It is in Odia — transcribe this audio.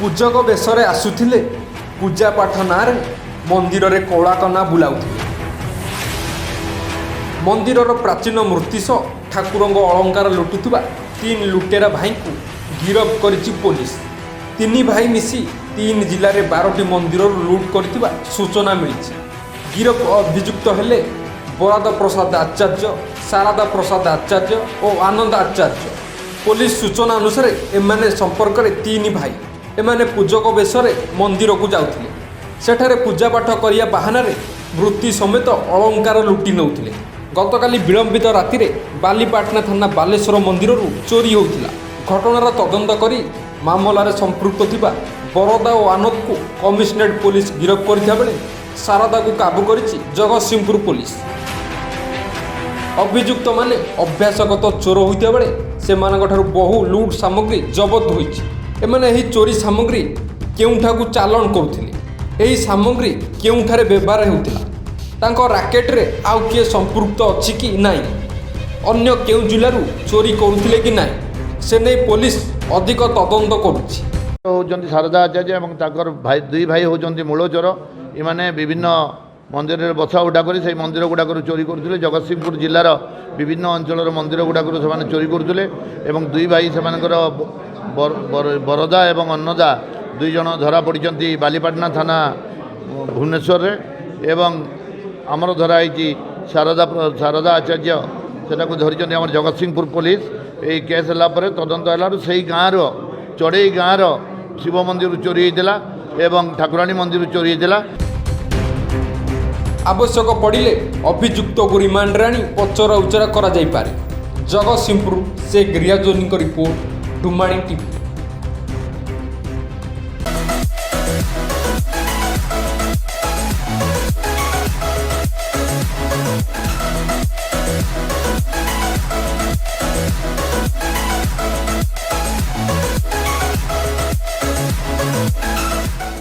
ପୂଜକ ବେଶରେ ଆସୁଥିଲେ ପୂଜା ପାଠ ନାଁରେ ମନ୍ଦିରରେ କଳାକନା ବୁଲାଉଥିଲେ। ମନ୍ଦିରର ପ୍ରାଚୀନ ମୂର୍ତ୍ତି ସହ ଠାକୁରଙ୍କ ଅଳଙ୍କାର ଲୁଟୁଥିବା 3 ଲୁଟେରା ଭାଇଙ୍କୁ ଗିରଫ କରିଛି ପୋଲିସ। 3 ଭାଇ ମିଶି 3 ଜିଲ୍ଲାରେ 12ଟି ମନ୍ଦିରରୁ ଲୁଟ୍ କରିଥିବା ସୂଚନା ମିଳିଛି। ଗିରଫ ଅଭିଯୁକ୍ତ ହେଲେ ବରାଦ ପ୍ରସାଦ ଆଚାର୍ଯ୍ୟ, ଶାରଦା ପ୍ରସାଦ ଆଚାର୍ଯ୍ୟ ଓ ଆନନ୍ଦ ଆଚାର୍ଯ୍ୟ। ପୋଲିସ ସୂଚନା ଅନୁସାରେ ଏମାନେ ସମ୍ପର୍କରେ 3 ଭାଇ। ଏମାନେ ପୂଜକ ବେଶରେ ମନ୍ଦିରକୁ ଯାଉଥିଲେ। ସେଠାରେ ପୂଜାପାଠ କରିବା ବାହାନାରେ ବୃତ୍ତି ସମେତ ଅଳଙ୍କାର ଲୁଟି ନେଉଥିଲେ। ଗତକାଲି ବିଳମ୍ବିତ ରାତିରେ ବାଲିପାଟଣା ଥାନା ବାଲେଶ୍ୱର ମନ୍ଦିରରୁ ଚୋରି ହୋଇଥିଲା। ଘଟଣାର ତଦନ୍ତ କରି ମାମଲାରେ ସମ୍ପୃକ୍ତ ଥିବା ବରଦା ଓ ଆନନ୍ଦକୁ କମିଶନରେଟ୍ ପୋଲିସ ଗିରଫ କରିଥିବା ବେଳେ ଶାରଦାକୁ କାବୁ କରିଛି ଜଗତସିଂହପୁର ପୋଲିସ। ଅଭିଯୁକ୍ତମାନେ ଅଭ୍ୟାସଗତ ଚୋର ହୋଇଥିବା ବେଳେ ସେମାନଙ୍କଠାରୁ ବହୁ ଲୁଟ୍ ସାମଗ୍ରୀ ଜବତ ହୋଇଛି। ଏମାନେ ଏହି ଚୋରି ସାମଗ୍ରୀ କେଉଁଠାକୁ ଚାଲାଣ କରୁଥିଲେ, ଏହି ସାମଗ୍ରୀ କେଉଁଠାରେ ବ୍ୟବହାର ହେଉଥିଲା, ତାଙ୍କ ରାକେଟରେ ଆଉ କିଏ ସମ୍ପୃକ୍ତ ଅଛି କି ନାହିଁ, ଅନ୍ୟ କେଉଁ ଜିଲ୍ଲାରୁ ଚୋରି କରୁଥିଲେ କି ନାହିଁ, ସେ ନେଇ ପୋଲିସ ଅଧିକ ତଦନ୍ତ କରୁଛି। ହେଉଛନ୍ତି ଶାରଦା ଆଚାର୍ଯ୍ୟ ଏବଂ ତାଙ୍କର ଭାଇ 2 ଭାଇ ହେଉଛନ୍ତି ମୂଳ ଚୋର। ଏମାନେ ବିଭିନ୍ନ ମନ୍ଦିରରେ ବସା ଉଠା କରି ସେହି ମନ୍ଦିର ଗୁଡ଼ାକରୁ ଚୋରି କରୁଥିଲେ। ଜଗତସିଂହପୁର ଜିଲ୍ଲାର ବିଭିନ୍ନ ଅଞ୍ଚଳର ମନ୍ଦିର ଗୁଡ଼ାକରୁ ସେମାନେ ଚୋରି କରୁଥିଲେ ଏବଂ 2 ଭାଇ ସେମାନଙ୍କର ବରଦା ଏବଂ ଅନ୍ନଦା 2 ଜଣ ଧରା ପଡ଼ିଛନ୍ତି ବାଲିପାଟଣା ଥାନା ଭୁବନେଶ୍ୱରରେ ଏବଂ ଆମର ଧରା ହେଇଛି ଶାରଦା ଆଚାର୍ଯ୍ୟ, ସେଟାକୁ ଧରିଛନ୍ତି ଆମର ଜଗତସିଂହପୁର ପୋଲିସ। ଏହି କେସ୍ ହେଲା ପରେ ତଦନ୍ତ ହେଲାରୁ ସେହି ଗାଁର ଚଢ଼େଇ ଗାଁର ଶିବ ମନ୍ଦିରରୁ ଚୋରି ହୋଇଥିଲା ଏବଂ ଠାକୁରାଣୀ ମନ୍ଦିରରୁ ଚୋରି ହୋଇଥିଲା। ଆବଶ୍ୟକ ପଡ଼ିଲେ ଅଭିଯୁକ୍ତକୁ ରିମାଣ୍ଡରେ ଆଣି ପଚରା ଉଚରା କରାଯାଇପାରେ। ଜଗତସିଂହପୁର ଶେଖ୍ ରିଆଜୁଦ୍ଦିନଙ୍କ ରିପୋର୍ଟ, ଡୁମାଣି ଟିଭି।